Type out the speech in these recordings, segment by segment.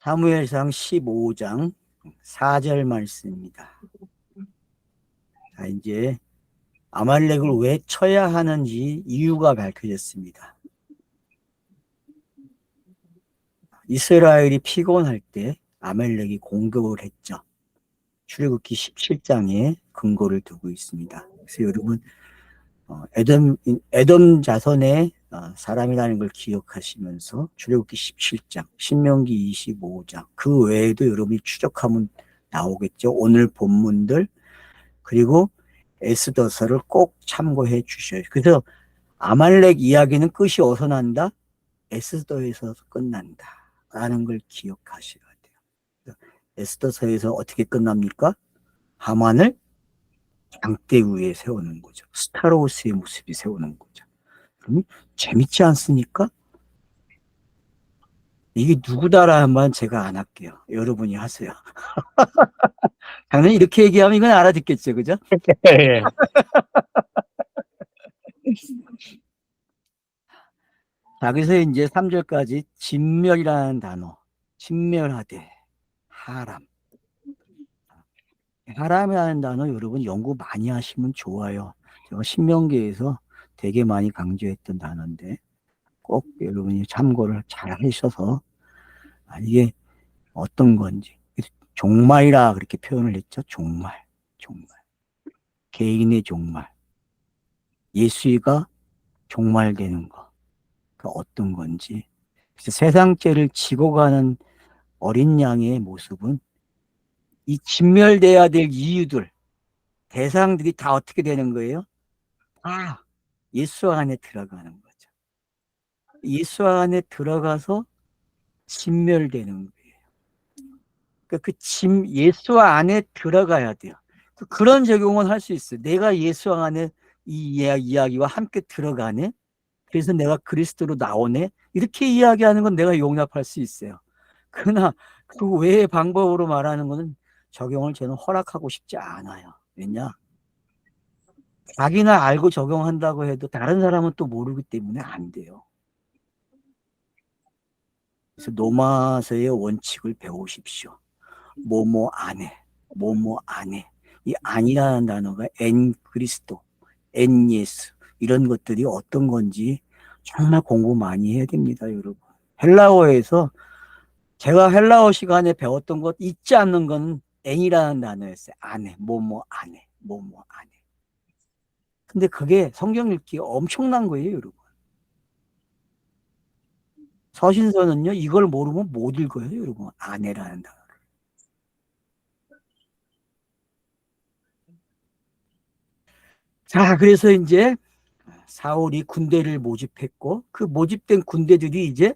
사무엘상 15장 4절 말씀입니다. 자, 이제 아말렉을 왜 쳐야 하는지 이유가 밝혀졌습니다. 이스라엘이 피곤할 때 아말렉이 공격을 했죠. 출애굽기 17장에 근거를 두고 있습니다. 그래서 여러분 에돔 자손의 사람이라는 걸 기억하시면서 출애굽기 17장, 신명기 25장 그 외에도 여러분이 추적하면 나오겠죠. 오늘 본문들 그리고 에스더서를 꼭 참고해 주셔요. 그래서 아말렉 이야기는 끝이 어디서 난다? 에스더에서 끝난다 라는 걸 기억하셔야 돼요. 에스더서에서 어떻게 끝납니까? 하만을 장대 위에 세우는 거죠. 스타로스의 모습이 세우는 거죠. 그럼 재밌지 않습니까? 이게 누구다라면 제가 안 할게요. 여러분이 하세요. 당연히 이렇게 얘기하면 이건 알아듣겠죠, 그죠? 예. 자, 그래서 이제 3절까지 진멸이라는 단어, 진멸하되, 하람. 하람이라는 단어 여러분 연구 많이 하시면 좋아요. 제가 신명기에서 되게 많이 강조했던 단어인데 꼭 여러분이 참고를 잘 하셔서 이게 어떤 건지. 종말이라 그렇게 표현을 했죠. 종말. 개인의 종말. 예수가 종말되는 거. 그 어떤 건지. 세상죄를 지고 가는 어린 양의 모습은 이 진멸돼야 될 이유들, 대상들이 다 어떻게 되는 거예요? 다 예수 안에 들어가는 거죠. 예수 안에 들어가서 진멸되는 거예요. 예수 안에 들어가야 돼요. 그런 적용은 할 수 있어요. 내가 예수 안에 이 이야기와 함께 들어가네. 그래서 내가 그리스도로 나오네. 이렇게 이야기하는 건 내가 용납할 수 있어요. 그러나 그 외의 방법으로 말하는 것은 적용을 저는 허락하고 싶지 않아요. 왜냐? 자기나 알고 적용한다고 해도 다른 사람은 또 모르기 때문에 안 돼요. 그래서 노마서의 원칙을 배우십시오. 뭐뭐 안에, 뭐뭐 안에. 이 안이라는 단어가 엔 그리스도, 엔 예수 이런 것들이 어떤 건지 정말 공부 많이 해야 됩니다, 여러분. 헬라어에서 제가 헬라어 시간에 배웠던 것 잊지 않는 건 엔이라는 단어였어요. 안에, 뭐뭐 안에, 뭐뭐 안에. 근데 그게 성경 읽기 엄청난 거예요, 여러분. 서신서는요, 이걸 모르면 못 읽어요, 여러분. 아내라는 단어를. 자, 그래서 이제 사울이 군대를 모집했고, 그 모집된 군대들이 이제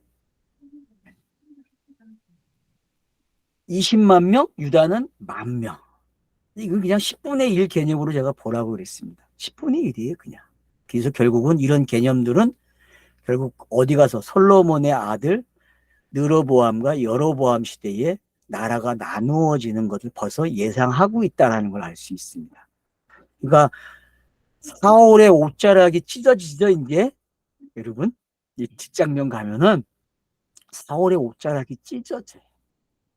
20만 명, 유다는 10,000명. 이건 그냥 10분의 1 개념으로 제가 보라고 그랬습니다. 10분의 1이에요, 그냥. 그래서 결국은 이런 개념들은 결국 어디 가서 솔로몬의 아들 느로보암과 여로보암 시대에 나라가 나누어지는 것을 벌써 예상하고 있다는 걸 알 수 있습니다. 그러니까 사울의 옷자락이 찢어지죠, 이제 여러분. 이 뒷장면 가면은 사울의 옷자락이 찢어져요.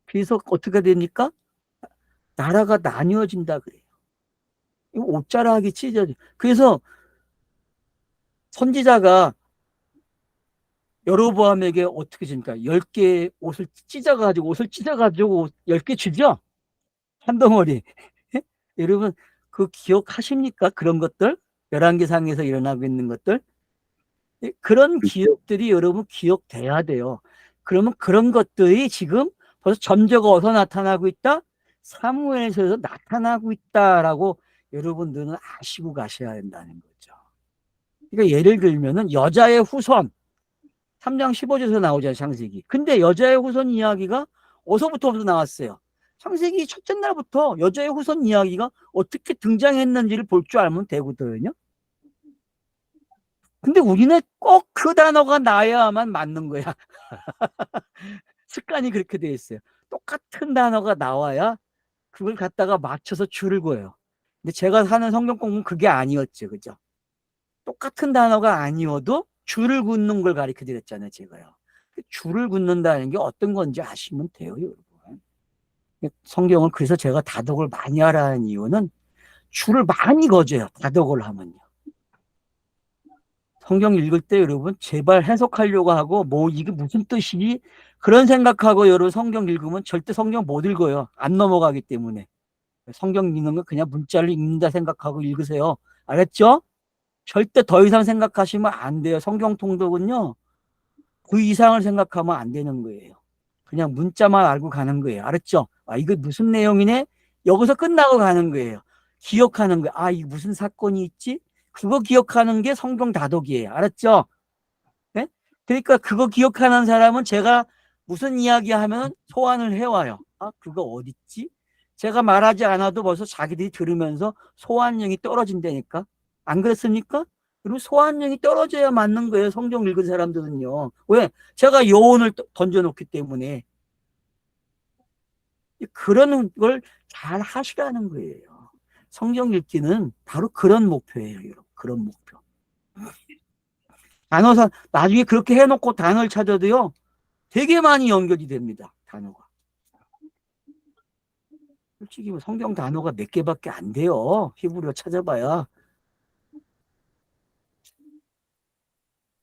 그래서 어떻게 됩니까? 나라가 나뉘어진다 그래요. 옷자락이 찢어져. 그래서 선지자가 여로보암에게 어떻게 줍니까? 10개 옷을 찢어가지고 10개 주죠? 한 덩어리. 여러분, 그 기억하십니까? 그런 것들? 11개상에서 일어나고 있는 것들? 그런 기억들이 여러분 기억돼야 돼요. 그러면 그런 것들이 지금 벌써 점저가 어디서 나타나고 있다? 사무엘서에서 나타나고 있다라고 여러분들은 아시고 가셔야 된다는 거죠. 그러니까 예를 들면은 여자의 후손 3장 15절에서 나오잖아요, 창세기. 근데 여자의 후손 이야기가 어디서부터 나왔어요? 창세기 첫째 날부터 여자의 후손 이야기가 어떻게 등장했는지를 볼 줄 알면 되거든요. 근데 우리는 꼭 그 단어가 나야만 맞는 거야. 습관이 그렇게 돼 있어요. 똑같은 단어가 나와야 그걸 갖다가 맞춰서 줄을 그어요. 근데 제가 하는 성경 공부는 그게 아니었죠, 그죠? 똑같은 단어가 아니어도 줄을 긋는 걸 가르쳐 드렸잖아요, 제가요. 줄을 긋는다는 게 어떤 건지 아시면 돼요, 여러분. 성경을 그래서 제가 다독을 많이 하라는 이유는 줄을 많이 거줘요, 다독을 하면요. 성경 읽을 때 여러분 제발 해석하려고 하고 뭐 이게 무슨 뜻이지? 그런 생각하고 여러분 성경 읽으면 절대 성경 못 읽어요. 안 넘어가기 때문에. 성경 읽는 건 그냥 문자를 읽는다 생각하고 읽으세요. 알았죠? 절대 더 이상 생각하시면 안 돼요. 성경 통독은요. 그 이상을 생각하면 안 되는 거예요. 그냥 문자만 알고 가는 거예요. 알았죠? 아, 이거 무슨 내용이네? 여기서 끝나고 가는 거예요. 기억하는 거예요. 아, 이게 무슨 사건이 있지? 그거 기억하는 게 성경 다독이에요. 알았죠? 네? 그러니까 그거 기억하는 사람은 제가 무슨 이야기 하면 소환을 해와요. 아, 그거 어딨지? 제가 말하지 않아도 벌써 자기들이 들으면서 소환력이 떨어진다니까. 안 그렇습니까? 그리고 소환력이 떨어져야 맞는 거예요. 성경 읽은 사람들은요. 왜? 제가 요원을 던져놓기 때문에. 그런 걸 잘 하시라는 거예요. 성경 읽기는 바로 그런 목표예요. 여러분. 그런 목표. 단어사 나중에 그렇게 해놓고 단어를 찾아도요. 되게 많이 연결이 됩니다. 단어가. 솔직히 성경 단어가 몇 개밖에 안 돼요. 히브리어 찾아봐야.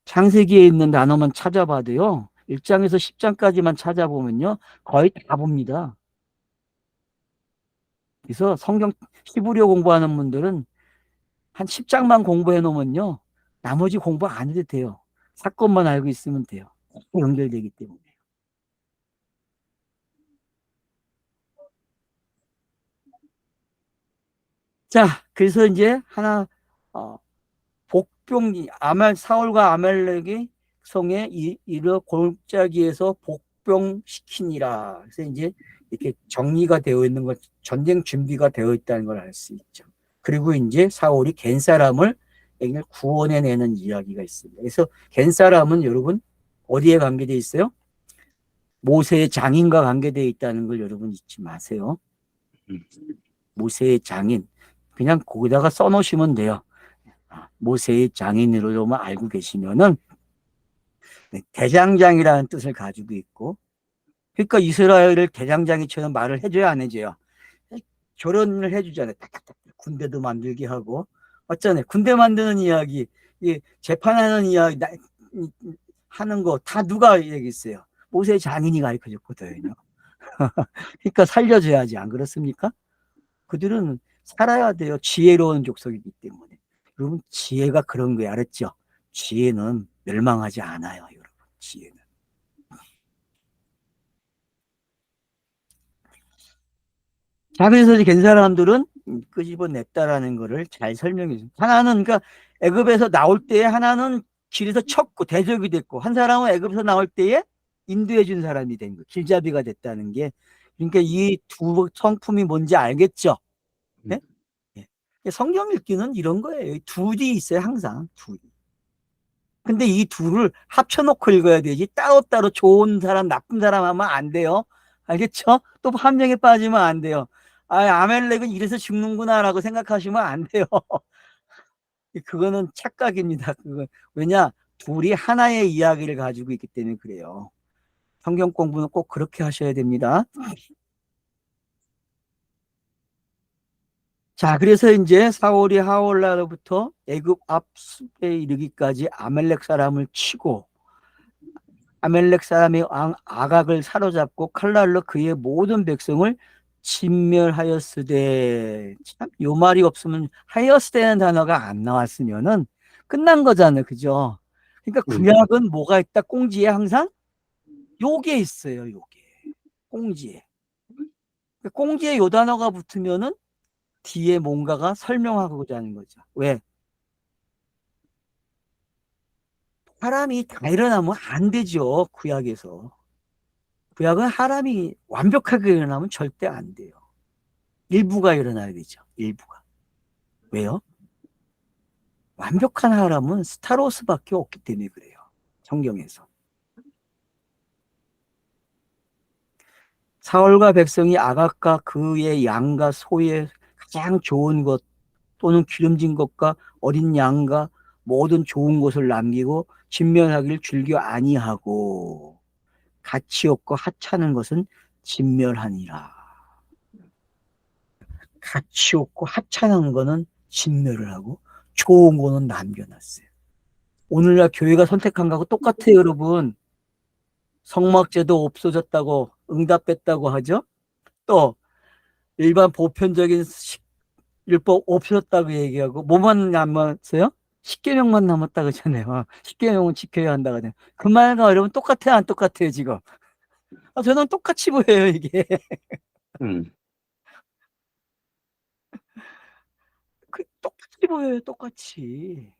창세기에 있는 단어만 찾아봐도요. 1장에서 10장까지만 찾아보면요. 거의 다 봅니다. 그래서 성경 히브리어 공부하는 분들은 한 10장만 공부해 놓으면요. 나머지 공부 안 해도 돼요. 사건만 알고 있으면 돼요. 연결되기 때문에. 자, 그래서 이제 하나 복병 사울과 아말렉이 성에 이르 골짜기에서 복병시키니라. 그래서 이제 이렇게 정리가 되어 있는 것, 전쟁 준비가 되어 있다는 걸 알 수 있죠. 그리고 이제 사울이 겐 사람을 구원해내는 이야기가 있습니다. 그래서 겐 사람은 여러분 어디에 관계되어 있어요? 모세의 장인과 관계되어 있다는 걸 여러분 잊지 마세요. 모세의 장인. 그냥 거기다가 써놓으시면 돼요. 모세의 장인으로만 알고 계시면은 대장장이라는 뜻을 가지고 있고, 그러니까 이스라엘을 대장장이처럼 말을 해줘야 안 해줘요. 결혼을 해주잖아요. 딱딱딱 군대도 만들게 하고 어쩌네 군대 만드는 이야기, 재판하는 이야기 하는 거 다 누가 얘기했어요? 모세 장인이 가르쳐줬거든요. 그러니까 살려줘야지, 안 그렇습니까? 그들은 살아야 돼요. 지혜로운 족속이기 때문에. 여러분 지혜가 그런 거예요. 알았죠? 지혜는 멸망하지 않아요. 여러분 지혜는. 자, 그래서 겐 사람들은 끄집어냈다라는 거를 잘 설명해 줍니다. 하나는, 그러니까 애굽에서 나올 때에 하나는 길에서 쳤고 대적이 됐고, 한 사람은 애굽에서 나올 때에 인도해 준 사람이 된 거, 길잡이가 됐다는 게. 그러니까 이 두 성품이 뭔지 알겠죠? 네? 네. 성경 읽기는 이런 거예요. 둘이 있어요, 항상. 둘이. 근데 이 둘을 합쳐놓고 읽어야 되지, 따로따로 좋은 사람, 나쁜 사람 하면 안 돼요. 알겠죠? 또 함정에 빠지면 안 돼요. 아, 아멜렉은 이래서 죽는구나라고 생각하시면 안 돼요. 그거는 착각입니다. 왜냐? 둘이 하나의 이야기를 가지고 있기 때문에 그래요. 성경 공부는 꼭 그렇게 하셔야 됩니다. 자, 그래서 이제 사울이 하올라로부터 애굽 앞숲에 이르기까지 아멜렉 사람을 치고, 아멜렉 사람의 왕 아각을 사로잡고 칼날로 그의 모든 백성을 진멸하였으되. 참, 요 말이 없으면 하였으되는 단어가 안 나왔으면은 끝난 거잖아요. 그죠? 그러니까 구약은 뭐가 있다? 꽁지에 항상 요게 있어요. 요게. 꽁지에. 꽁지에 요 단어가 붙으면은 뒤에 뭔가가 설명하고자 하는 거죠. 왜? 사람이 다 일어나면 안 되죠. 구약에서. 구약은 사람이 완벽하게 일어나면 절대 안 돼요. 일부가 일어나야 되죠. 일부가. 왜요? 완벽한 사람은 스타로스밖에 없기 때문에 그래요. 성경에서. 사울과 백성이 아각과 그의 양과 소의 가장 좋은 것 또는 기름진 것과 어린 양과 모든 좋은 것을 남기고 진멸하기를 즐겨 아니하고, 가치 없고 하찮은 것은 진멸하니라. 가치 없고 하찮은 거는 진멸을 하고 좋은 거는 남겨놨어요. 오늘날 교회가 선택한 거하고 똑같아요, 여러분. 성막제도 없어졌다고 응답했다고 하죠. 또 일반 보편적인 율법 없어졌다고 얘기하고 뭐만 남았어요? 십계명만 남았다 그러잖아요. 십계명은 지켜야 한다 그러잖아요. 그 말과 여러분 똑같아요, 안 똑같아요, 지금? 저는 똑같이 보여요, 이게. 음. 똑같이 보여요, 똑같이.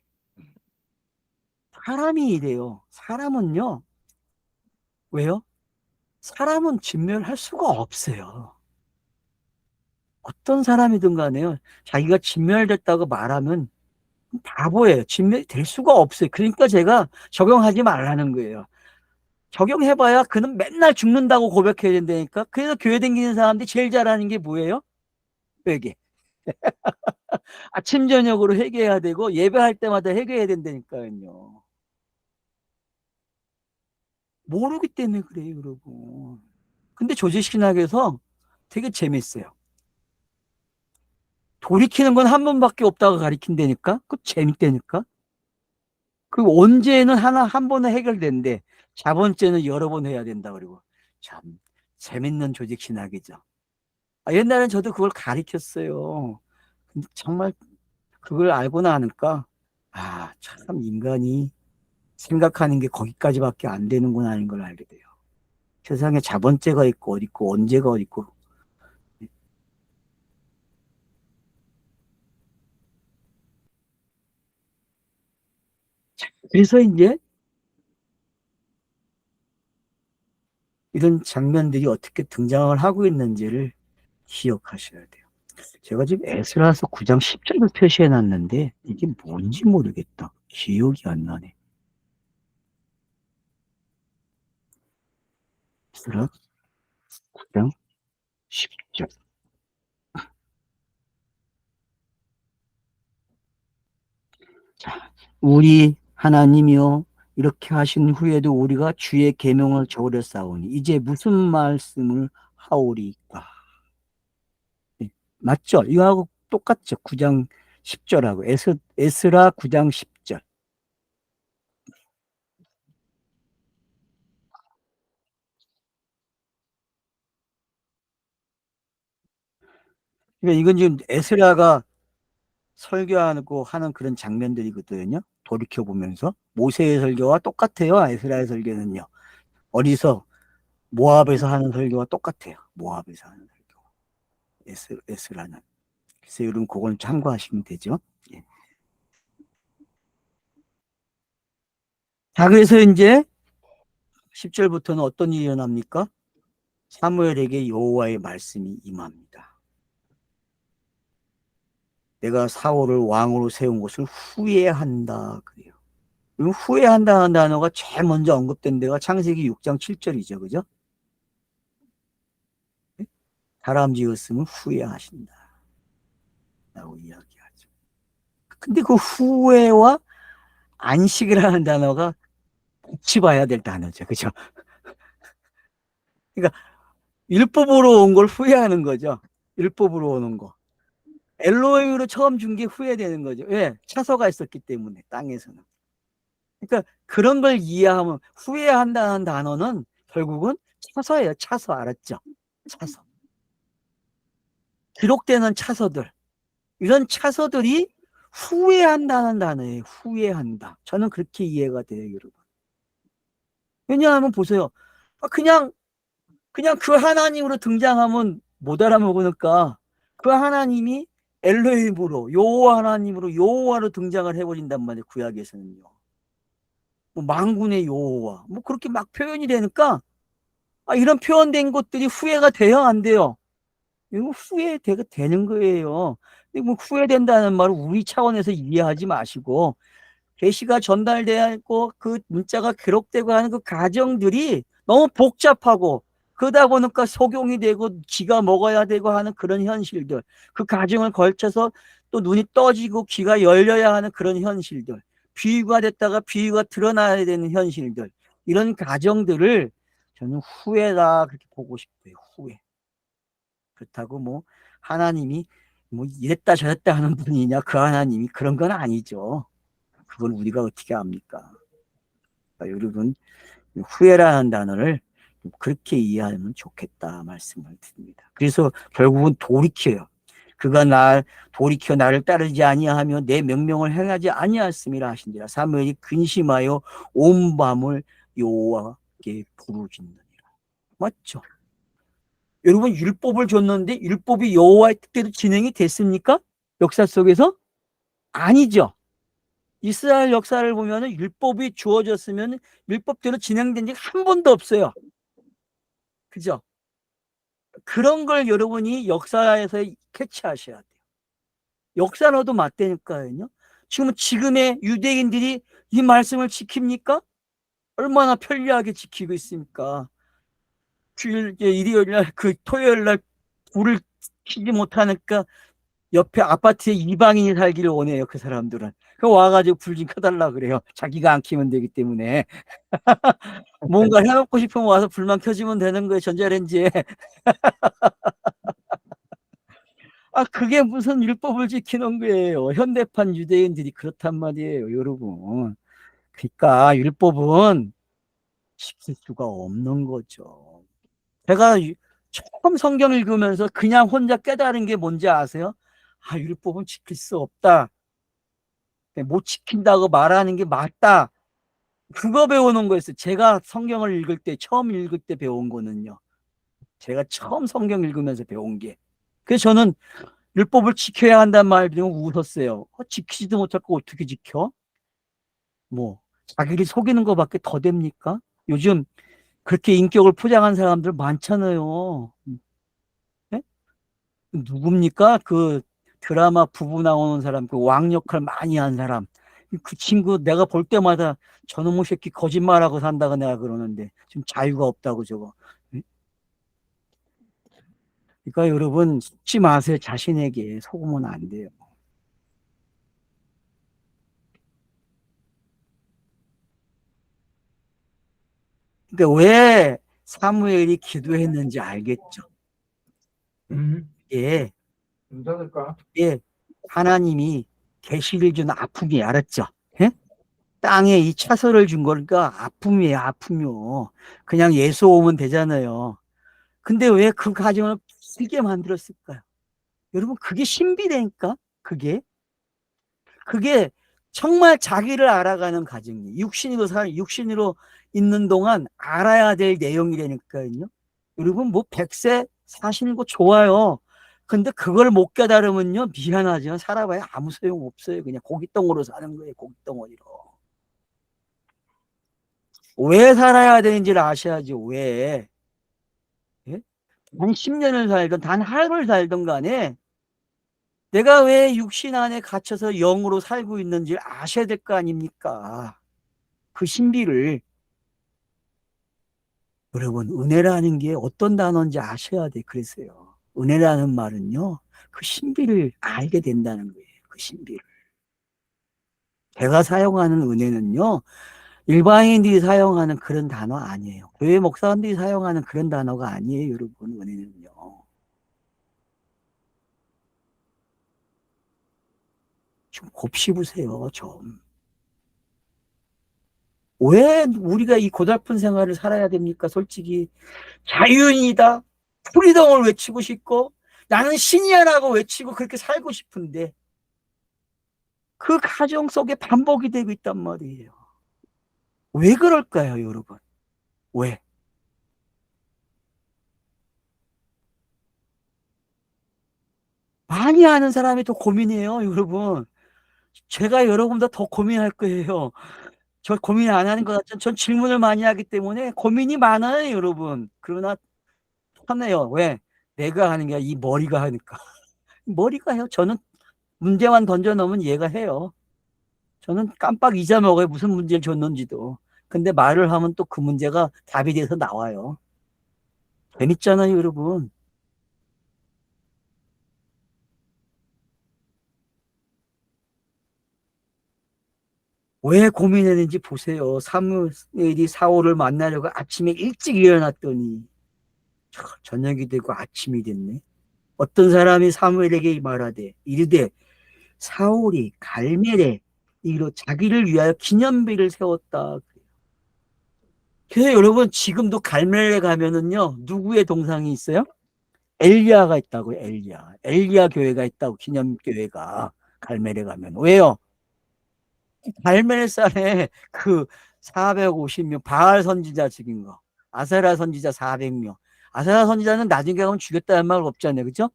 사람이 이래요. 사람은요. 왜요? 사람은 진멸할 수가 없어요. 어떤 사람이든 간에요. 자기가 진멸됐다고 말하면 바보예요. 진멸될 수가 없어요. 그러니까 제가 적용하지 말라는 거예요. 적용해봐야 그는 맨날 죽는다고 고백해야 된다니까. 그래서 교회 다니는 사람들이 제일 잘하는 게 뭐예요? 회개. 아침 저녁으로 회개해야 되고 예배할 때마다 회개해야 된다니까요. 모르기 때문에 그래요, 여러분. 근데 조직신학에서 되게 재밌어요. 돌이키는 건 한 번밖에 없다고 가리킨다니까? 그 재밌다니까? 그 언제는 한 번에 해결된대. 자번째는 여러 번 해야 된다. 그리고 참 재밌는 조직신학이죠. 옛날엔 저도 그걸 가리켰어요. 근데 정말 그걸 알고 나니까 참 인간이 생각하는 게 거기까지밖에 안 되는구나 하는 걸 알게 돼요. 세상에 자번째가 있고 어디 있고 언제가 어디 있고. 그래서 이제 이런 장면들이 어떻게 등장을 하고 있는지를 기억하셔야 돼요. 제가 지금 에스라서 9장 10절을 표시해 놨는데 이게 뭔지 모르겠다. 기억이 안 나네. 에스라 9장 10절. 자, 우리 하나님이요 이렇게 하신 후에도 우리가 주의 계명을 저버려 싸우니 이제 무슨 말씀을 하오리까? 네, 맞죠? 이거하고 똑같죠. 9장 10절하고 에스라 9장 10절. 그러니까 이건 지금 에스라가 설교하고 하는 그런 장면들이거든요. 돌이켜보면서. 모세의 설교와 똑같아요. 에스라의 설교는요. 어디서? 모압에서 하는 설교와 똑같아요. 모압에서 하는 설교. 에스라는. 그래서 여러분 그걸 참고하시면 되죠. 예. 자, 그래서 이제 10절부터는 어떤 일이 일어납니까? 사무엘에게 여호와의 말씀이 임합니다. 내가 사울을 왕으로 세운 것을 후회한다 그래요. 후회한다는 단어가 제일 먼저 언급된 데가 창세기 6장 7절이죠. 그죠? 다람쥐였으면 후회하신다 라고 이야기하죠. 근데 그 후회와 안식이라는 단어가 같이 봐야 될 단어죠. 그죠? 그러니까 율법으로 온 걸 후회하는 거죠. 율법으로 오는 거. 엘로힘으로 처음 준 게 후회되는 거죠. 왜? 차서가 있었기 때문에 땅에서는. 그러니까 그런 걸 이해하면 후회한다는 단어는 결국은 차서예요. 차서 알았죠? 차서. 기록되는 차서들. 이런 차서들이 후회한다는 단어예요. 후회한다. 저는 그렇게 이해가 돼요, 여러분. 왜냐하면 보세요. 그냥 그 하나님으로 등장하면 못 알아먹으니까 그 하나님이 엘로힘으로 여호와 하나님으로 여호와로 등장을 해버린단 말이에요. 구약에서는요. 뭐 만군의 여호와 뭐 그렇게 막 표현이 되니까 이런 표현된 것들이 후회가 돼요, 안 돼요? 이거 후회가 되는 거예요. 근데 뭐 후회된다는 말을 우리 차원에서 이해하지 마시고 계시가 전달되고 그 문자가 기록되고 하는 그 과정들이 너무 복잡하고 그러다 보니까 속용이 되고 귀가 먹어야 되고 하는 그런 현실들, 그 과정을 걸쳐서 또 눈이 떠지고 귀가 열려야 하는 그런 현실들, 비유가 됐다가 비유가 드러나야 되는 현실들, 이런 과정들을 저는 후회다 그렇게 보고 싶어요. 후회. 그렇다고 뭐 하나님이 뭐 이랬다 저랬다 하는 분이냐, 그 하나님이 그런 건 아니죠. 그걸 우리가 어떻게 압니까? 그러니까 여러분, 후회라는 단어를 그렇게 이해하면 좋겠다 말씀을 드립니다. 그래서 결국은 돌이켜요. 그가 돌이켜 나를 따르지 아니하며 내 명령을 행하지 아니하였음이라 하신지라. 사무엘이 근심하여 온 밤을 여호와께 부르짖느니라. 맞죠? 여러분, 율법을 줬는데 율법이 여호와의 뜻대로 진행이 됐습니까? 역사 속에서? 아니죠. 이스라엘 역사를 보면 율법이 주어졌으면 율법대로 진행된 적 한 번도 없어요. 그죠? 그런 걸 여러분이 역사에서 캐치하셔야 돼요. 역사로도 맞다니까요. 지금의 유대인들이 이 말씀을 지킵니까? 얼마나 편리하게 지키고 있습니까? 주일, 일요일 날, 토요일 날 불을 켜지 못하니까 옆에 아파트에 이방인이 살기를 원해요, 그 사람들은. 그 와가지고 불 좀 켜달라 그래요. 자기가 안 켜면 되기 때문에. 뭔가 해먹고 싶으면 와서 불만 켜지면 되는 거예요, 전자레인지에. 아, 그게 무슨 율법을 지키는 거예요. 현대판 유대인들이 그렇단 말이에요, 여러분. 그러니까 율법은 지킬 수가 없는 거죠. 제가 처음 성경 읽으면서 그냥 혼자 깨달은 게 뭔지 아세요? 아, 율법은 지킬 수 없다. 못 지킨다고 말하는 게 맞다. 그거 배우는 거였어요. 제가 성경을 읽을 때, 처음 읽을 때 배운 거는요. 제가 처음 성경 읽으면서 배운 게. 그래서 저는 율법을 지켜야 한다는 말 들으면 웃었어요. 지키지도 못하고 어떻게 지켜? 뭐, 자기를 속이는 것밖에 더 됩니까? 요즘 그렇게 인격을 포장한 사람들 많잖아요. 네? 누굽니까? 그 드라마 부부 나오는 사람, 그 왕 역할 많이 한 사람. 그 친구 내가 볼 때마다 저놈의 새끼 거짓말하고 산다고 내가 그러는데 지금 자유가 없다고 저거. 그러니까 여러분 속지 마세요. 자신에게 속으면 안 돼요. 그러니까 왜 사무엘이 기도했는지 알겠죠? 예, 괜찮을까? 예, 하나님이 계시를 준 아픔이 알았죠? 예? 땅에 이 차서를 준 거니까 아픔이에요, 아픔이요. 그냥 예수 오면 되잖아요. 근데 왜 그 가정을 길게 만들었을까요? 여러분, 그게 신비라니까? 그게 정말 자기를 알아가는 과정이에요. 육신으로 있는 동안 알아야 될 내용이라니까요. 여러분, 뭐 100세 사시는 거 좋아요. 근데 그걸 못 깨달으면요, 미안하지만 살아봐야 아무 소용 없어요. 그냥 고깃덩어리로 사는 거예요, 고깃덩어리로. 왜 살아야 되는지를 아셔야지, 왜. 예? 단 10년을 살든, 단 하루를 살든 간에 내가 왜 육신 안에 갇혀서 영으로 살고 있는지 아셔야 될 거 아닙니까? 그 신비를. 여러분, 은혜라는 게 어떤 단어인지 아셔야 돼. 그래서요. 은혜라는 말은요, 그 신비를 알게 된다는 거예요. 그 신비를. 제가 사용하는 은혜는요, 일반인들이 사용하는 그런 단어 아니에요. 교회 목사님들이 사용하는 그런 단어가 아니에요, 여러분. 은혜는요. 좀 곱씹으세요, 좀. 왜 우리가 이 고달픈 생활을 살아야 됩니까? 솔직히. 자유인이다. 프리덤을 외치고 싶고, 나는 신이야라고 외치고 그렇게 살고 싶은데, 그 가정 속에 반복이 되고 있단 말이에요. 왜 그럴까요, 여러분? 왜? 많이 아는 사람이 더 고민이에요, 여러분. 제가 여러분보다 더 고민할 거예요. 저 고민 안 하는 것 같죠? 전 질문을 많이 하기 때문에 고민이 많아요, 여러분. 그러나 편해요. 왜? 내가 하는 게 이 머리가 하니까. 머리가 해요. 저는 문제만 던져 놓으면 얘가 해요. 저는 깜빡 잊어먹어요. 무슨 문제를 줬는지도. 근데 말을 하면 또 그 문제가 답이 돼서 나와요. 재밌잖아요, 여러분. 왜 고민했는지 보세요. 사무엘이 사울을 만나려고 아침에 일찍 일어났더니 저녁이 되고 아침이 됐네. 어떤 사람이 사무엘에게 말하되 이르되 사울이 갈멜에 이로 자기를 위하여 기념비를 세웠다. 그래서 여러분 지금도 갈멜에 가면은요 누구의 동상이 있어요? 엘리야가 있다고. 엘리야 교회가 있다고. 기념교회가 갈멜에 가면. 왜요? 갈멜산에 그 450명 바알 선지자 죽인 거, 아세라 선지자 400명. 아세라 선지자는 나중에 가면 죽였다는 말 없잖아요, 그죠?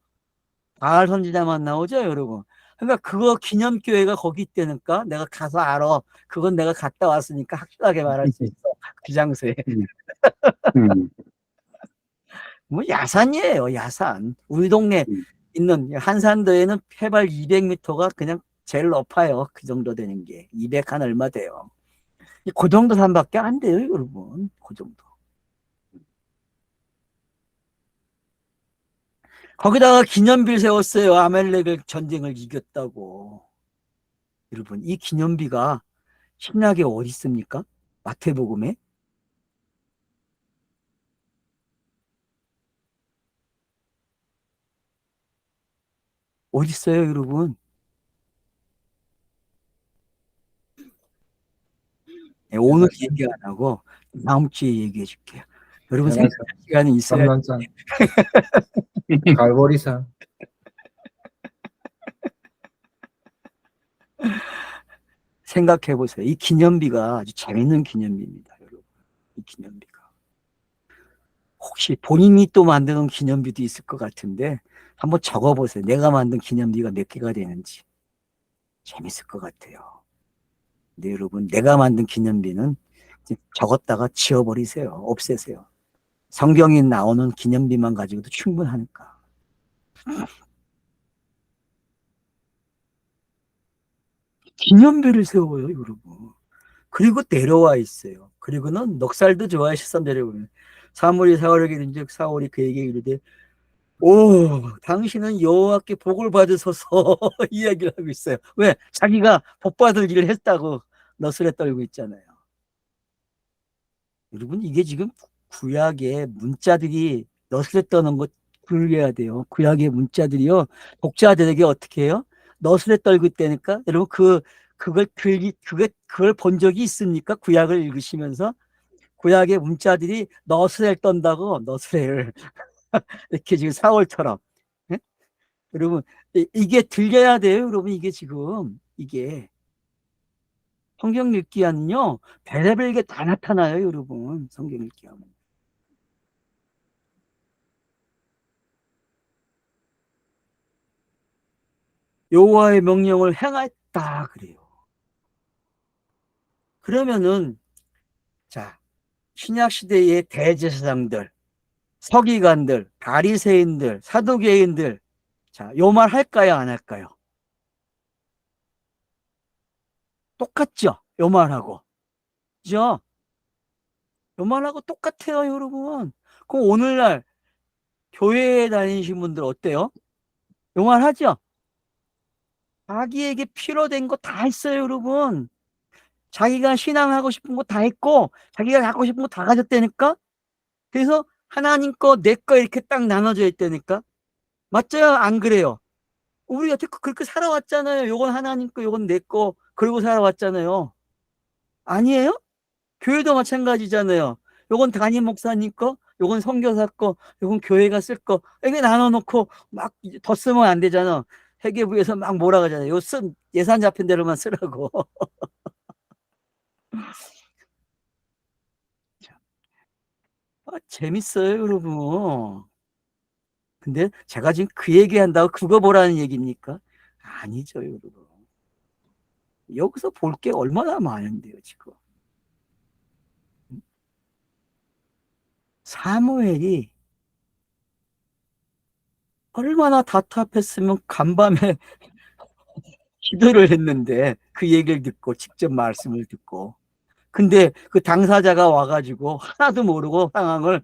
바알 선지자만 나오죠, 여러분. 그러니까 그거 기념교회가 거기 있다니까. 내가 가서 알아. 그건 내가 갔다 왔으니까 확실하게 말할 수 있어. 그 장소에. 음, 뭐 야산이에요, 야산. 우리 동네 음. 있는 한산도에는 해발 200m가 그냥 제일 높아요. 그 정도 되는 게. 200 한 얼마 돼요. 그 정도 산밖에 안 돼요, 여러분. 그 정도. 거기다가 기념비를 세웠어요. 아멜렉을 전쟁을 이겼다고. 여러분, 이 기념비가 신약에 어디 있습니까? 마태복음에? 어디 있어요, 여러분? 네, 오늘 얘기 안 하고 다음 주에 얘기해 줄게요. 여러분 생각할 시간이 있어야 감난산, 갈보리산. 생각해 보세요. 이 기념비가 아주 재밌는 기념비입니다, 여러분. 이 기념비가. 혹시 본인이 또 만드는 기념비도 있을 것 같은데 한번 적어보세요. 내가 만든 기념비가 몇 개가 되는지. 재밌을 것 같아요. 근데 여러분, 내가 만든 기념비는 적었다가 지워버리세요. 없애세요. 성경에 나오는 기념비만 가지고도 충분하니까. 기념비를 세워요, 여러분. 그리고 내려와 있어요. 그리고는 넉살도 좋아하셔서 내려오면 사무엘이 사울에게 이른즉 사울이 그에게 이르되 오 당신은 여호와께 복을 받으소서 이야기를 하고 있어요. 왜? 자기가 복 받을 일을 했다고 너스레 떨고 있잖아요. 여러분 이게 지금 구약의 문자들이 너스레 떠는 거 분류해야 돼요. 구약의 문자들이요 독자들에게 어떻게 해요? 너스레 떨고 있다니까. 여러분 그걸 본 적이 있습니까? 구약을 읽으시면서 구약의 문자들이 너스레를 떤다고. 너스레를 이렇게 지금 사월처럼. 예? 여러분 이게 들려야 돼요. 여러분 이게 지금 이게 성경 읽기 하면요 별의별 게 다 나타나요. 여러분 성경 읽기 하면 여호와의 명령을 행했다 그래요. 그러면은 자 신약 시대의 대제사장들, 서기관들, 바리새인들, 사두개인들 자 요 말 할까요 안 할까요? 똑같죠? 요 말하고 그죠? 요 말하고 똑같아요 여러분. 그럼 오늘날 교회에 다니신 분들 어때요? 요 말 하죠? 자기에게 필요된 거 다 했어요 여러분. 자기가 신앙하고 싶은 거 다 했고 자기가 갖고 싶은 거 다 가졌다니까. 그래서 하나님 거 내 거 이렇게 딱 나눠져 있다니까. 맞죠? 안 그래요? 우리 여태 그렇게 살아왔잖아요. 요건 하나님 거 요건 내 거 그러고 살아왔잖아요. 아니에요? 교회도 마찬가지잖아요. 요건 담임 목사님 거, 요건 선교사 거, 요건 교회가 쓸 거. 이게 나눠놓고 막 더 쓰면 안 되잖아. 회계부에서 막 몰아가잖아요. 요 예산 잡힌 대로만 쓰라고. 재밌어요, 여러분. 근데 제가 지금 그 얘기한다고 그거 보라는 얘기입니까? 아니죠, 여러분. 여기서 볼 게 얼마나 많은데요, 지금. 사무엘이 얼마나 답답했으면 간밤에 기도를 했는데 그 얘기를 듣고 직접 말씀을 듣고 근데 그 당사자가 와가지고 하나도 모르고 상황을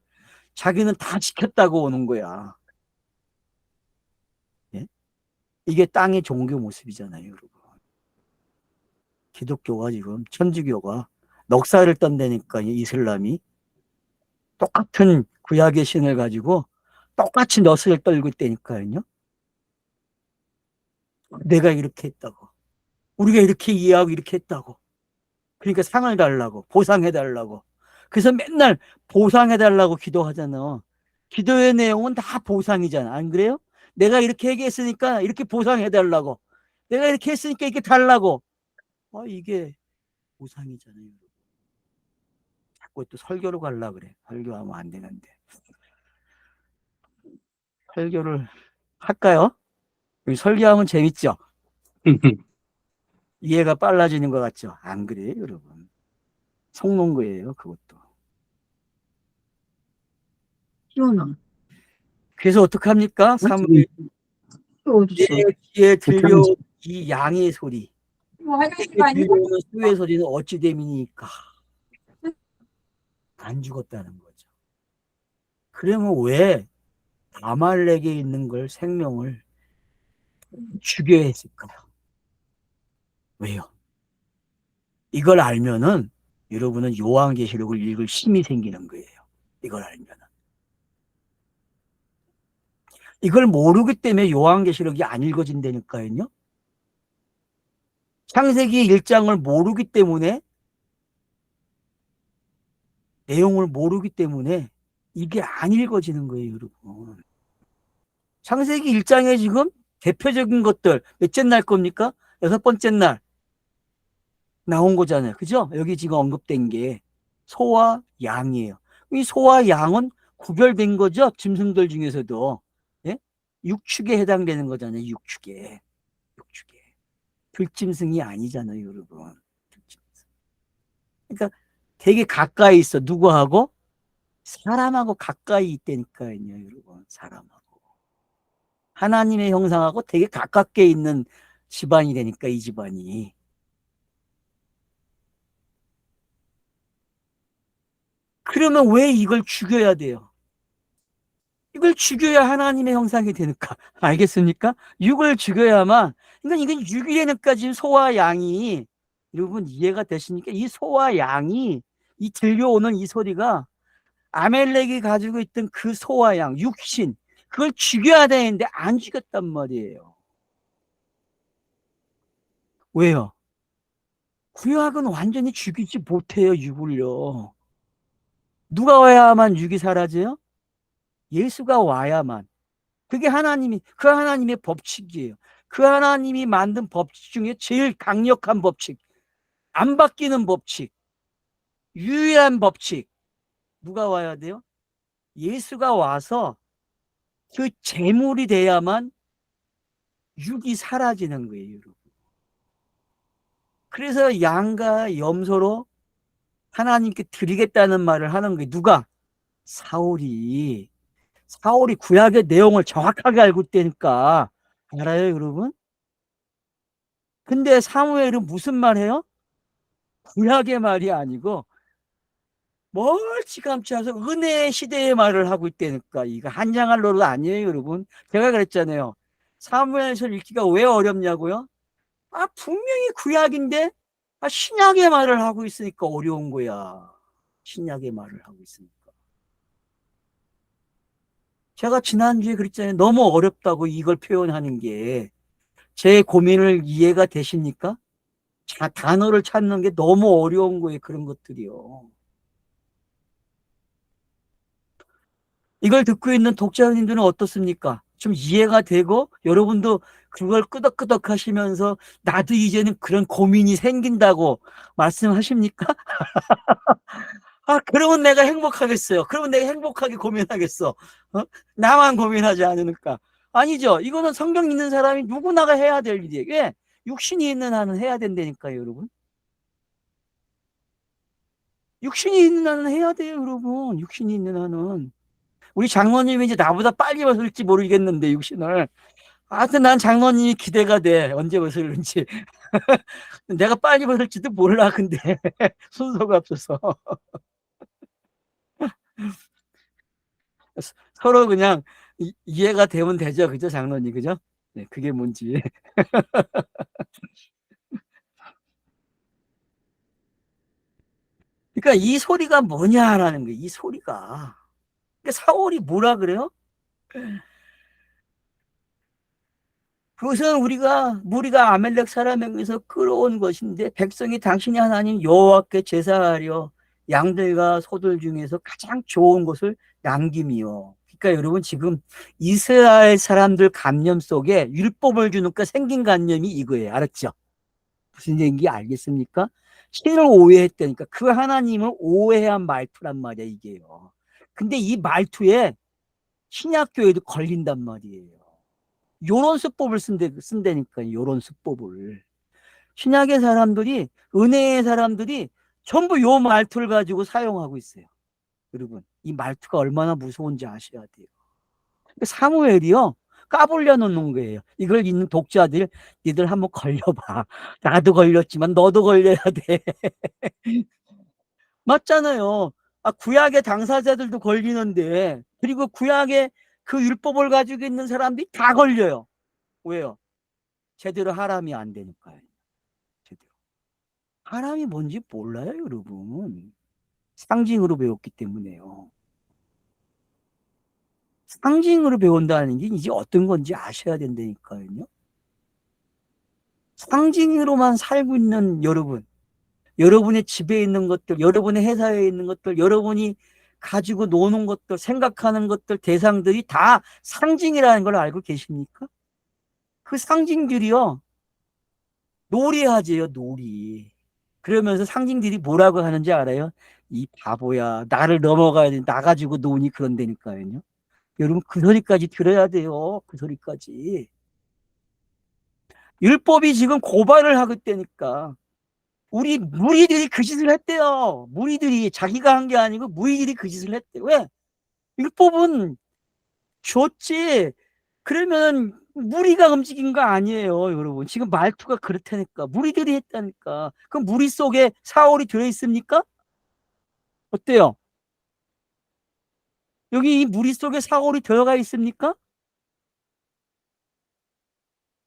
자기는 다 지켰다고 오는 거야. 예? 이게 땅의 종교 모습이잖아요, 여러분. 기독교가 지금 천주교가 넉살을 떤다니까 이슬람이 똑같은 구약의 신을 가지고 똑같이 넋을 떨고 있다니까요. 내가 이렇게 했다고. 우리가 이렇게 이해하고 이렇게 했다고. 그러니까 상을 달라고. 보상해달라고. 그래서 맨날 보상해달라고 기도하잖아. 기도의 내용은 다 보상이잖아. 안 그래요? 내가 이렇게 얘기했으니까 이렇게 보상해달라고. 내가 이렇게 했으니까 이렇게 달라고. 이게 보상이잖아요. 자꾸 또 설교로 가려고 그래. 설교하면 안 되는데. 설교를 할까요? 설교하면 재밌죠? 이해가 빨라지는 것 같죠? 안 그래요, 여러분? 속는 거예요, 그것도. 그래서 어떡합니까? 사무엘 귀에 들려 이 양의 소리, 귀에 들려오는 수의 소리는 어찌 됨이니까 안 죽었다는 거죠. 그러면 왜 아말렉에 있는 걸 생명을 죽여야 했을까요? 왜요? 이걸 알면은 여러분은 요한계시록을 읽을 힘이 생기는 거예요. 이걸 알면은. 이걸 모르기 때문에 요한계시록이 안 읽어진다니까요. 창세기 1장을 모르기 때문에, 내용을 모르기 때문에 이게 안 읽어지는 거예요, 여러분. 창세기 1장에 지금 대표적인 것들 몇째 날 겁니까? 6번째 날 나온 거잖아요. 그죠? 여기 지금 언급된 게 소와 양이에요. 이 소와 양은 구별된 거죠. 짐승들 중에서도. 예? 육축에 해당되는 거잖아요. 육축에. 육축에. 들짐승이 아니잖아요, 여러분. 들짐승. 그러니까 되게 가까이 있어. 누구하고? 사람하고 가까이 있다니까요, 여러분. 사람하고. 하나님의 형상하고 되게 가깝게 있는 집안이 되니까, 이 집안이. 그러면 왜 이걸 죽여야 돼요? 이걸 죽여야 하나님의 형상이 되니까. 알겠습니까? 육을 죽여야만, 그러니까 이건 육이라니까 지금 소와 양이, 여러분 이해가 되십니까? 이 소와 양이, 이 들려오는 이 소리가 아멜렉이 가지고 있던 그 소와 양, 육신, 그걸 죽여야 되는데 안 죽였단 말이에요. 왜요? 구약은 완전히 죽이지 못해요, 육을요. 누가 와야만 육이 사라져요? 예수가 와야만. 그게 그 하나님의 법칙이에요. 그 하나님이 만든 법칙 중에 제일 강력한 법칙, 안 바뀌는 법칙, 유일한 법칙. 누가 와야 돼요? 예수가 와서 그 제물이 돼야만 육이 사라지는 거예요, 여러분. 그래서 양과 염소로 하나님께 드리겠다는 말을 하는 거예요. 누가? 사울이. 사울이 구약의 내용을 정확하게 알고 있다니까. 알아요, 여러분? 근데 사무엘은 무슨 말 해요? 구약의 말이 아니고 멀찌감치 않아서 은혜의 시대의 말을 하고 있다니까. 이거 한장할 노릇 아니에요, 여러분. 제가 그랬잖아요. 사무엘서 읽기가 왜 어렵냐고요? 분명히 구약인데 신약의 말을 하고 있으니까 어려운 거야. 신약의 말을 하고 있으니까. 제가 지난주에 그랬잖아요. 너무 어렵다고 이걸 표현하는 게. 제 고민을 이해가 되십니까? 단어를 찾는 게 너무 어려운 거예요. 그런 것들이요. 이걸 듣고 있는 독자님들은 어떻습니까? 좀 이해가 되고 여러분도 그걸 끄덕끄덕 하시면서 나도 이제는 그런 고민이 생긴다고 말씀하십니까? 그러면 내가 행복하겠어요. 그러면 내가 행복하게 고민하겠어. 나만 고민하지 않으니까. 아니죠. 이거는 성경 있는 사람이 누구나가 해야 될 일이에요. 왜? 육신이 있는 한은 해야 된다니까요, 여러분. 육신이 있는 한은 해야 돼요, 여러분. 육신이 있는 한은. 우리 장로님이 이제 나보다 빨리 벗을지 모르겠는데, 육신을. 하여튼 난 장로님이 기대가 돼. 언제 벗을는지. 내가 빨리 벗을지도 몰라, 근데. 순서가 없어서. 서로 그냥 이해가 되면 되죠. 그죠, 장로님? 그죠? 네, 그게 뭔지. 그러니까 이 소리가 뭐냐라는 거예요. 이 소리가. 그러니까 사울이 뭐라 그래요? 그것은 무리가 아멜렉 사람에게서 끌어온 것인데 백성이 당신이 하나님 여호와께 제사하려 양들과 소들 중에서 가장 좋은 것을 남김이요. 그러니까 여러분 지금 이스라엘 사람들 감념 속에 율법을 주니까 생긴 감념이 이거예요. 알았죠? 무슨 얘기인지 알겠습니까? 신을 오해했다니까 그 하나님을 오해한 말투란 말이야 이게요. 근데 이 말투에 신약교회도 걸린단 말이에요. 요런 수법을 쓴다니까요. 요런 수법을. 신약의 사람들이, 은혜의 사람들이 전부 요 말투를 가지고 사용하고 있어요. 여러분, 이 말투가 얼마나 무서운지 아셔야 돼요. 사무엘이요, 까불려 놓는 거예요. 이걸 읽는 독자들, 니들 한번 걸려봐. 나도 걸렸지만 너도 걸려야 돼. 맞잖아요. 구약의 당사자들도 걸리는데, 그리고 구약의 그 율법을 가지고 있는 사람들이 다 걸려요. 왜요? 제대로 하람이 안 되니까요. 제대로. 하람이 뭔지 몰라요, 여러분. 상징으로 배웠기 때문에요. 상징으로 배운다는 게 이제 어떤 건지 아셔야 된다니까요. 상징으로만 살고 있는 여러분, 여러분의 집에 있는 것들, 여러분의 회사에 있는 것들, 여러분이 가지고 노는 것들, 생각하는 것들, 대상들이 다 상징이라는 걸 알고 계십니까? 그 상징들이요, 놀이하지요, 놀이. 그러면서 상징들이 뭐라고 하는지 알아요? 이 바보야, 나를 넘어가야 돼. 나 가지고 노니 그런다니까요. 여러분, 그 소리까지 들어야 돼요. 그 소리까지. 율법이 지금 고발을 하고 있다니까. 우리 무리들이 그 짓을 했대요. 무리들이 자기가 한 게 아니고 무리들이 그 짓을 했대요. 왜? 율법은 줬지. 그러면 무리가 움직인 거 아니에요, 여러분. 지금 말투가 그렇다니까. 무리들이 했다니까. 그럼 무리 속에 사울이 들어있습니까? 어때요? 여기 이 무리 속에 사울이 들어가 있습니까?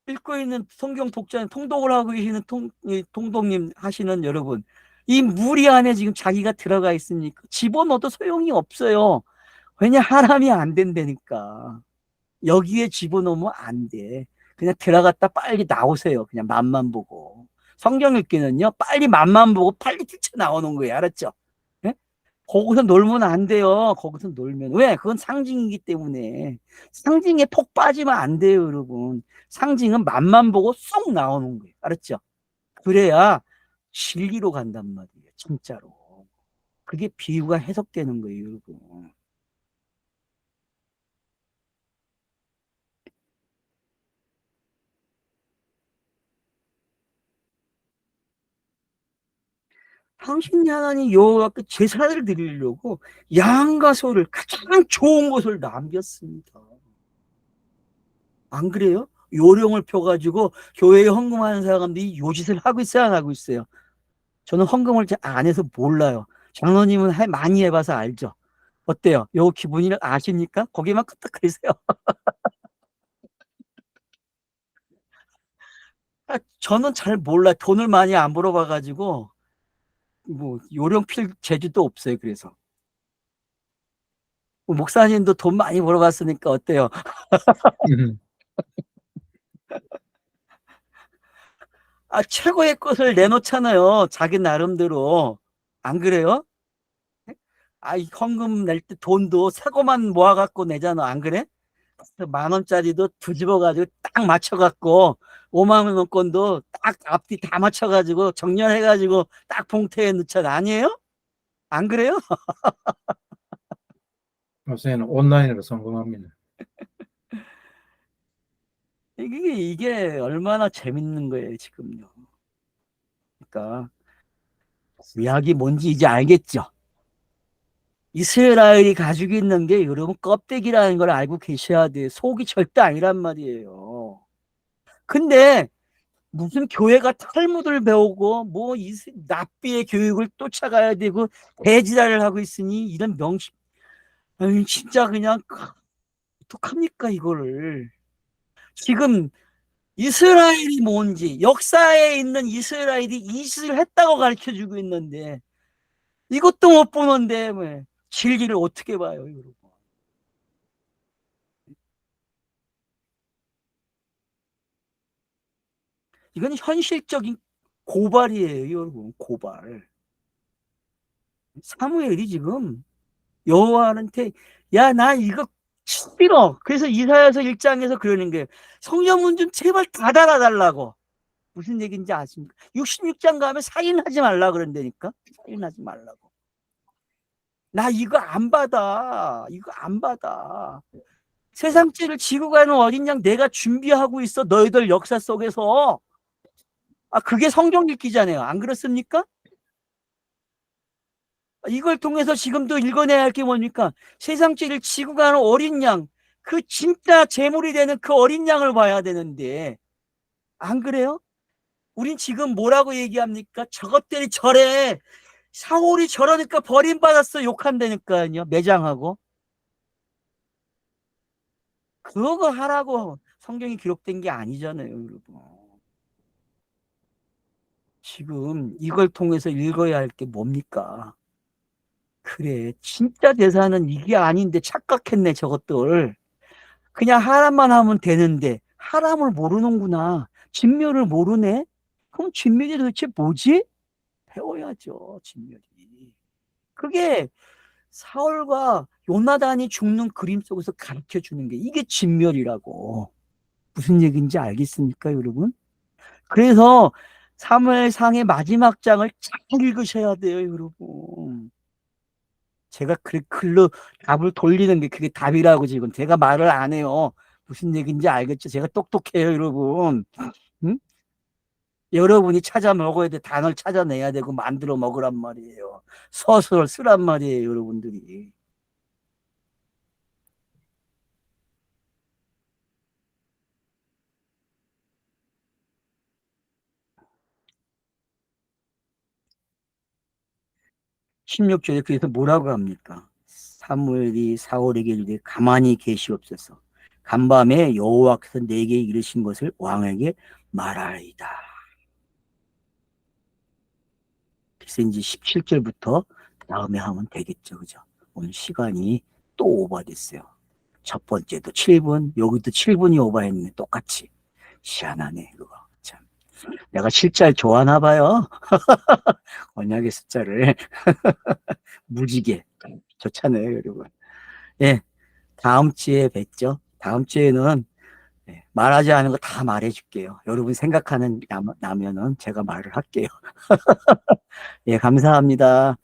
읽고 있는 성경 독자님, 통독을 하고 계시는 통독님 하시는 여러분, 이 무리 안에 지금 자기가 들어가 있습니까? 집어넣어도 소용이 없어요. 왜냐, 하람이 안 된다니까. 여기에 집어넣으면 안 돼. 그냥 들어갔다 빨리 나오세요. 그냥 맛만 보고. 성경 읽기는요, 빨리 맛만 보고 빨리 뛰쳐나오는 거예요. 알았죠? 예? 거기서 놀면 안 돼요. 거기서 놀면. 왜? 그건 상징이기 때문에. 상징에 폭 빠지면 안 돼요, 여러분. 상징은 맛만 보고 쏙 나오는 거예요. 알았죠? 그래야 진리로 간단 말이에요. 진짜로. 그게 비유가 해석되는 거예요, 여러분. 당신이 하나님 여호와께 제사를 드리려고 양과 소를 가장 좋은 것을 남겼습니다. 안 그래요? 요령을 펴가지고 교회에 헌금하는 사람들이 요짓을 하고 있어요, 안 하고 있어요? 저는 헌금을 잘 안 해서 몰라요. 장로님은 많이 해봐서 알죠? 어때요? 요 기분을 아십니까? 거기만 끄떡거리세요. 저는 잘 몰라요. 돈을 많이 안 벌어봐가지고 뭐 요령 필 재주도 없어요. 그래서 목사님도 돈 많이 벌어봤으니까 어때요? 최고의 것을 내놓잖아요. 자기 나름대로. 안 그래요? 이 헌금 낼 때 돈도 새거만 모아갖고 내잖아. 안 그래? 10,000원짜리도 뒤집어가지고 딱 맞춰갖고 50,000원권도 딱 앞뒤 다 맞춰가지고 정렬해가지고 딱 봉투에 넣잖아. 아니에요? 안 그래요? 요새는 온라인으로 성공합니다. 이게 얼마나 재밌는 거예요, 지금요. 그러니까 구약이 뭔지 이제 알겠죠? 이스라엘이 가지고 있는 게 여러분 껍데기라는 걸 알고 계셔야 돼요. 속이 절대 아니란 말이에요. 근데 무슨 교회가 탈무드를 배우고 뭐 납비의 교육을 쫓아가야 되고 대지랄을 하고 있으니 이런 명식, 진짜 그냥 어떡합니까 이거를. 지금 이스라엘이 뭔지, 역사에 있는 이스라엘이 이 짓을 했다고 가르쳐주고 있는데 이것도 못 보는데 왜 진리를 어떻게 봐요, 여러분? 이건 현실적인 고발이에요, 여러분. 고발. 사무엘이 지금 여호와한테 야, 나 이거 싫어. 그래서 이사야서 1장에서 그러는 게 성령문 좀 제발 다 달아달라고. 무슨 얘기인지 아십니까? 66장 가면 살인하지 말라 그런다니까. 살인하지 말라고. 나 이거 안 받아. 이거 안 받아. 세상죄를 지고 가는 어린 양 내가 준비하고 있어. 너희들 역사 속에서. 아, 그게 성경 읽기잖아요. 안 그렇습니까? 이걸 통해서 지금도 읽어내야 할 게 뭡니까? 세상죄를 지고 가는 어린 양, 그 진짜 제물이 되는 그 어린 양을 봐야 되는데, 안 그래요? 우린 지금 뭐라고 얘기합니까? 저것들이 저래. 사울이 저러니까 버림받았어. 욕한다니까요. 매장하고. 그거 하라고 성경이 기록된 게 아니잖아요, 여러분. 지금 이걸 통해서 읽어야 할 게 뭡니까? 그래, 진짜 대사는 이게 아닌데 착각했네, 저것들. 그냥 하람만 하면 되는데 하람을 모르는구나. 진멸을 모르네. 그럼 진멸이 도대체 뭐지? 배워야죠, 진멸이. 그게 사울과 요나단이 죽는 그림 속에서 가르쳐 주는 게 이게 진멸이라고. 무슨 얘기인지 알겠습니까, 여러분? 그래서 사무엘상의 마지막 장을 잘 읽으셔야 돼요, 여러분. 제가 글로 답을 돌리는 게 그게 답이라고 지금 제가 말을 안 해요. 무슨 얘기인지 알겠죠? 제가 똑똑해요, 여러분. 응? 여러분이 찾아 먹어야 돼. 단어를 찾아내야 되고 만들어 먹으란 말이에요. 서술을 쓰란 말이에요, 여러분들이. 16절에 그래서 뭐라고 합니까? 사무엘이 사울에게 이르되 가만히 계시옵소서. 간밤에 여호와께서 내게 이르신 것을 왕에게 말하리이다. 그래서 이제 17절부터 다음에 하면 되겠죠. 그죠? 오늘 시간이 또 오버됐어요. 첫 번째도 7분, 여기도 7분이 오버했네. 똑같이. 희한하네, 그거. 참. 내가 실잘 좋아하나 봐요. 언약의 숫자를. 무지개. 좋잖아요, 여러분. 예, 다음 주에 뵙죠. 다음 주에는 말하지 않은 거 다 말해줄게요. 여러분 생각하는 나면은 제가 말을 할게요. 예, 감사합니다.